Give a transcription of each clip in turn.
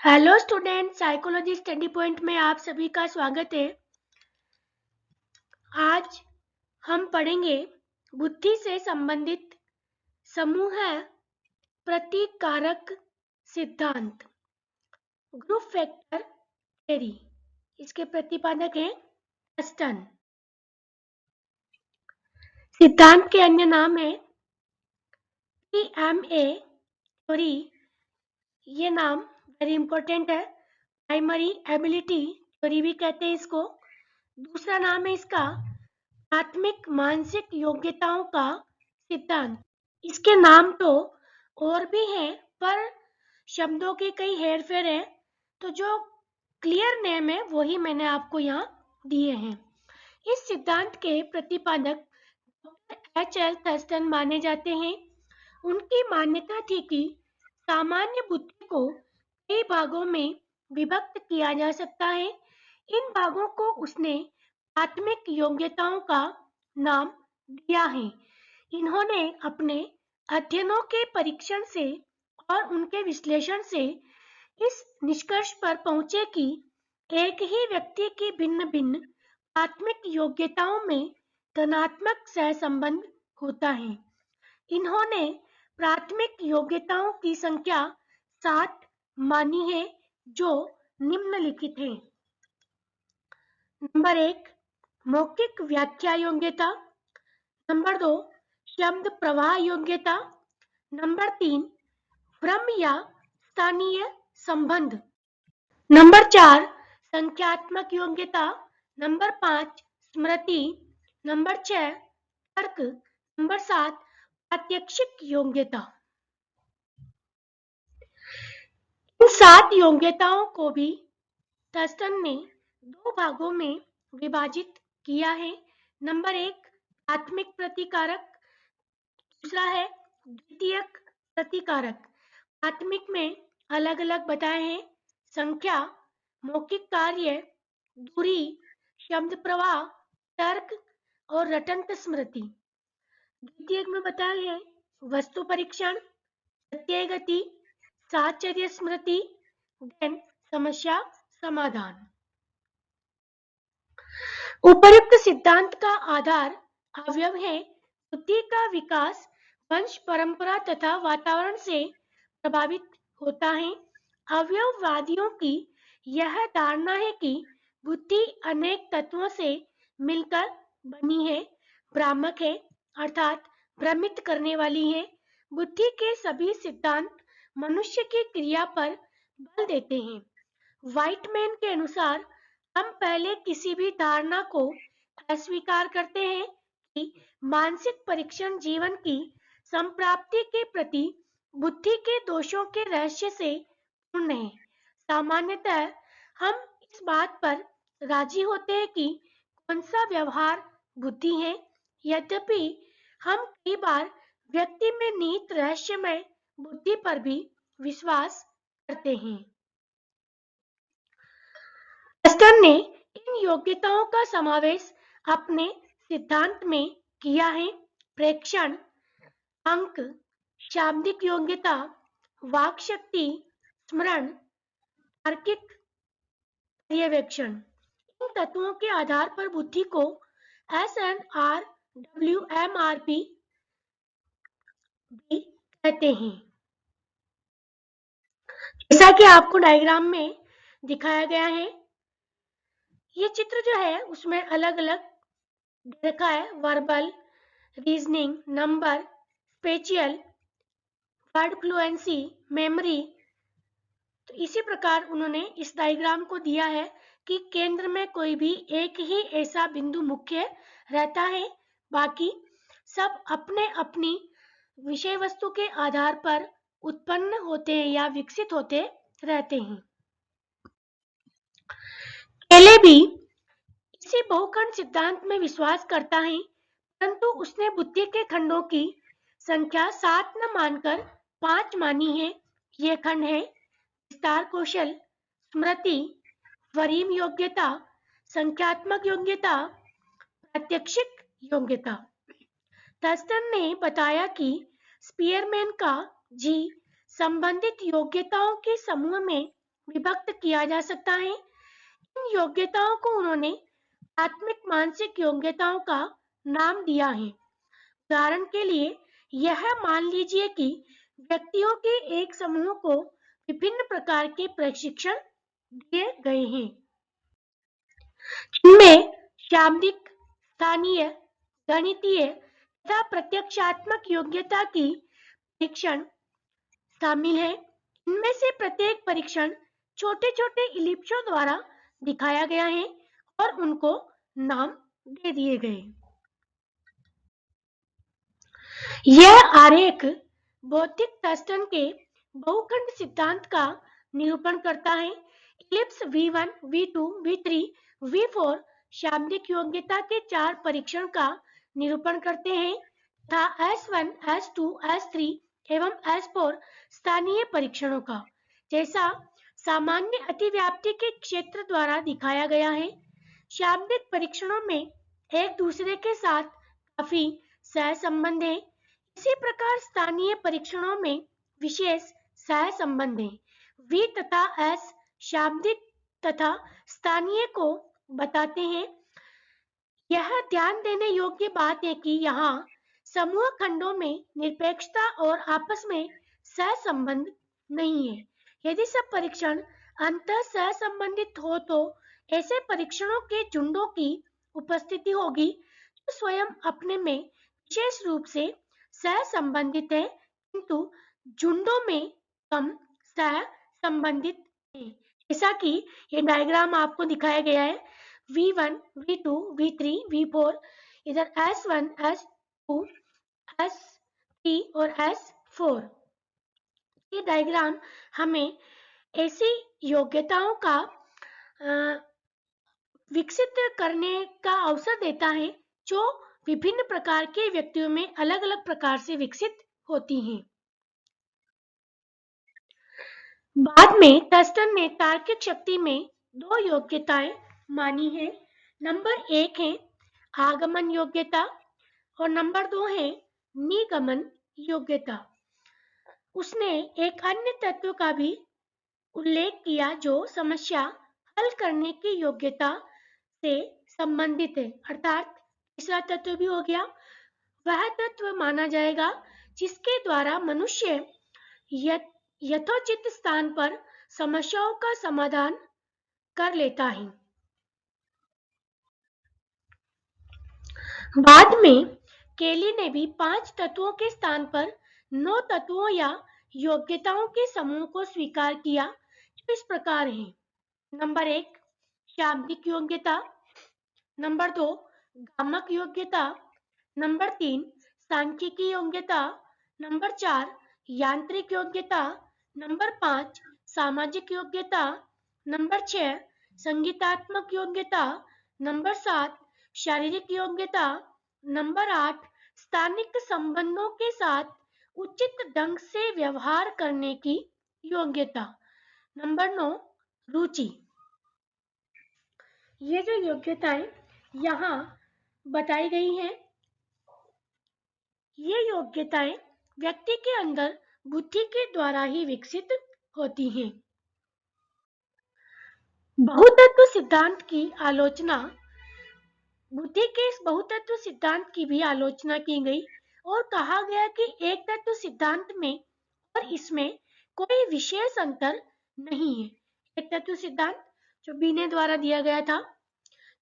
Hello student, psychology study point में आप सभी का स्वागत है। आज हम पढ़ेंगे बुद्धि से संबंधित समूह प्रतिकारक सिद्धांत, ग्रुप फैक्टर थ्योरी। इसके प्रतिपादक हैं हस्टन। सिद्धांत के अन्य नाम है PMA थ्योरी। ये नाम वेरी इंपॉर्टेंट है। प्राइमरी एबिलिटी थ्योरी भी कहते हैं इसको। दूसरा नाम है इसका प्राथमिक मानसिक योग्यताओं का सिद्धांत। इसके नाम तो और भी हैं, पर शब्दों के कई हेरफेर है, तो जो क्लियर नेम है वही मैंने आपको यहाँ दिए हैं। इस सिद्धांत के प्रतिपादक H.L. थर्स्टन माने जाते हैं। उनकी मान्यता थी कि सामान्य बुद्धि को कई भागों में विभक्त किया जा सकता है। इन भागों को उसने प्राथमिक योग्यताओं का नाम दिया है। इन्होंने अपने अध्ययनों के परीक्षण से और उनके विश्लेषण से इस निष्कर्ष पर पहुंचे कि एक ही व्यक्ति की भिन्न भिन्न प्राथमिक योग्यताओं में धनात्मक सहसंबंध होता है। इन्होंने प्राथमिक योग्यताओं की संख्या 7 मानी है, जो निम्नलिखित है। नंबर 1, मौखिक व्याख्या योग्यता। नंबर 2, शब्द प्रवाह योग्यता। नंबर 3, भ्रम या स्थानीय संबंध। नंबर 4, संख्यात्मक योग्यता। नंबर 5, स्मृति। नंबर 6, तर्क। नंबर 7, प्रात्यक्षिक योग्यता। इन 7 योग्यताओं को भी थर्स्टन ने 2 भागों में विभाजित किया है। नंबर 1, प्राथमिक प्रतिकारक। दूसरा है द्वितीयक प्रतिकारक। प्राथमिक में अलग अलग बताए हैं: संख्या, मौखिक कार्य, दूरी, शब्द प्रवाह, तर्क और रटंत स्मृति। द्वितीयक में बताए हैं वस्तु परीक्षण, प्रत्यय गति, साहचर्य स्मृति, देन समस्या समाधान। उपर्युक्त सिद्धांत का आधार अवयव है बुद्धि का विकास वंश परंपरा तथा वातावरण से प्रभावित होता है। अवयववादियों की यह धारणा है कि बुद्धि अनेक तत्वों से मिलकर बनी है, भ्रामक है, अर्थात भ्रमित करने वाली है। बुद्धि के सभी सिद्धांत मनुष्य की क्रिया पर बल देते हैं। व्हाइटमैन के अनुसार हम पहले किसी भी धारणा को अस्वीकार करते हैं कि मानसिक परीक्षण जीवन की संप्राप्ति के प्रति बुद्धि के दोषों के रहस्य से पूर्ण है। सामान्यतः हम इस बात पर राजी होते हैं कि कौन सा व्यवहार बुद्धि है, यद्यपि हम कई बार व्यक्ति में निहित रहस्यमय बुद्धि पर भी विश्वास करते हैं। थर्स्टन ने इन योग्यताओं का समावेश अपने सिद्धांत में किया है: प्रेक्षण, अंक, शाब्दिक योग्यता, वाक शक्ति, स्मरण, तार्किक पर्यवेक्षण। इन तत्वों के आधार पर बुद्धि को SNRWMRP भी कहते हैं। जैसा कि आपको डायग्राम में दिखाया गया है, ये चित्र जो है उसमें अलग अलग देखा है: verbal, reasoning, number, spatial, word fluency, memory. तो इसी प्रकार उन्होंने इस डायग्राम को दिया है कि केंद्र में कोई भी एक ही ऐसा बिंदु मुख्य रहता है, बाकी सब अपने अपनी विषय वस्तु के आधार पर उत्पन्न होते हैं या विकसित होते रहते हैं। केले भी इसी बहुखंड सिद्धांत में विश्वास करता है, परंतु उसने बुद्धि के खंडों की संख्या 7 न मानकर 5 मानी है। ये खंड है विस्तार कौशल, स्मृति, वरीम योग्यता, संख्यात्मक योग्यता, प्रात्यक्षिक योग्यता। थर्स्टन ने बताया कि स्पीयरमैन का जी संबंधित योग्यताओं के समूह में विभक्त किया जा सकता है। इन योग्यताओं को उन्होंने आत्मिक मानसिक योग्यताओं का नाम दिया है। उदाहरण के लिए यह मान लीजिए कि व्यक्तियों के एक समूह को विभिन्न प्रकार के प्रशिक्षण दिए गए हैं, जिनमें शाब्दिक, स्थानीय, गणितीय तथा प्रत्यक्षात्मक योग्यता की परीक्षण शामिल है। इनमें से प्रत्येक परीक्षण छोटे छोटे इलिप्सों द्वारा दिखाया गया है और उनको नाम दे दिए गए। यह आरेख भौतिक टस्टन के बहुखंड सिद्धांत का निरूपण करता है। Ellipse V1, V2, V3, V4 शाब्दिक योग्यता के 4 परीक्षण का निरूपण करते हैं तथा S1, S2, S3 एवं S4 स्थानीय परीक्षणों का, जैसा सामान्य अतिव्याप्ति के क्षेत्र द्वारा दिखाया गया है। शाब्दिक परीक्षणों में एक दूसरे के साथ काफी सहसंबंध है। इसी प्रकार स्थानीय परीक्षणों में विशेष सहसंबंध है। V तथा S शाब्दिक तथा स्थानीय को बताते हैं। यह ध्यान देने योग्य बात है कि यहाँ समूह खंडों में निरपेक्षता और आपस में सहसंबंध नहीं है। यदि सब परीक्षण अंतः सहसंबंधित हो तो ऐसे परीक्षणों के झुंडों की उपस्थिति होगी जो स्वयं अपने में विशेष रूप से सहसंबंधित है, किंतु झुंडों में कम सहसंबंधित है। जैसा कि ये डायग्राम आपको दिखाया गया है, V1, V2, V3, V4, इधर S1, S2, S3 और S4। ये डायग्राम हमें ऐसी योग्यताओं का विकसित करने का अवसर देता है जो विभिन्न प्रकार के व्यक्तियों में अलग अलग प्रकार से विकसित होती हैं। बाद में टस्टन ने तार्किक शक्ति में 2 योग्यताएं मानी हैं। नंबर 1 है आगमन योग्यता और नंबर 2 है निगमन योग्यता। उसने एक अन्य तत्व का भी उल्लेख किया जो समस्या हल करने की योग्यता से संबंधित है, अर्थात तीसरा तत्व भी हो गया। वह तत्व माना जाएगा जिसके द्वारा मनुष्य यथोचित स्थान पर समस्याओं का समाधान कर लेता है। बाद में केली ने भी 5 तत्वों के स्थान पर 9 तत्वों या योग्यताओं के समूह को स्वीकार किया जो इस प्रकार हैं। नंबर 1 शाब्दिक योग्यता, नंबर 2 गामक योग्यता, नंबर 3 सांख्यिकी योग्यता, नंबर 4 यांत्रिक योग्यता, नंबर 5 सामाजिक योग्यता, नंबर 6 संगीतात्मक योग्यता, नंबर 7 शारीरिक योग्यता, नंबर 8 स्थानिक संबंधों के साथ उचित ढंग से व्यवहार करने की योग्यता, नंबर 9 रुचि। ये जो योग्यताएं यहाँ बताई गई हैं, ये योग्यताएं व्यक्ति के अंदर बुद्धि के द्वारा ही विकसित होती हैं। बहुतत्व सिद्धांत की आलोचना, बुद्धि के इस बहुतत्व सिद्धांत की भी आलोचना की गई और कहा गया कि एक तत्व सिद्धांत में और इसमें कोई विशेष अंतर नहीं है। एक तत्व सिद्धांत जो बीने द्वारा दिया गया था,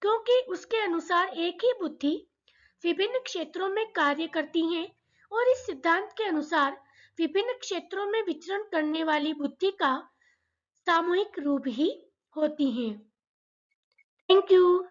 क्योंकि उसके अनुसार एक ही बुद्धि विभिन्न क्षेत्रों में कार्य करती है और इस सिद्धांत के अनुसार विभिन्न क्षेत्रों में विचरण करने वाली बुद्धि का सामूहिक रूप ही होती है। Thank you.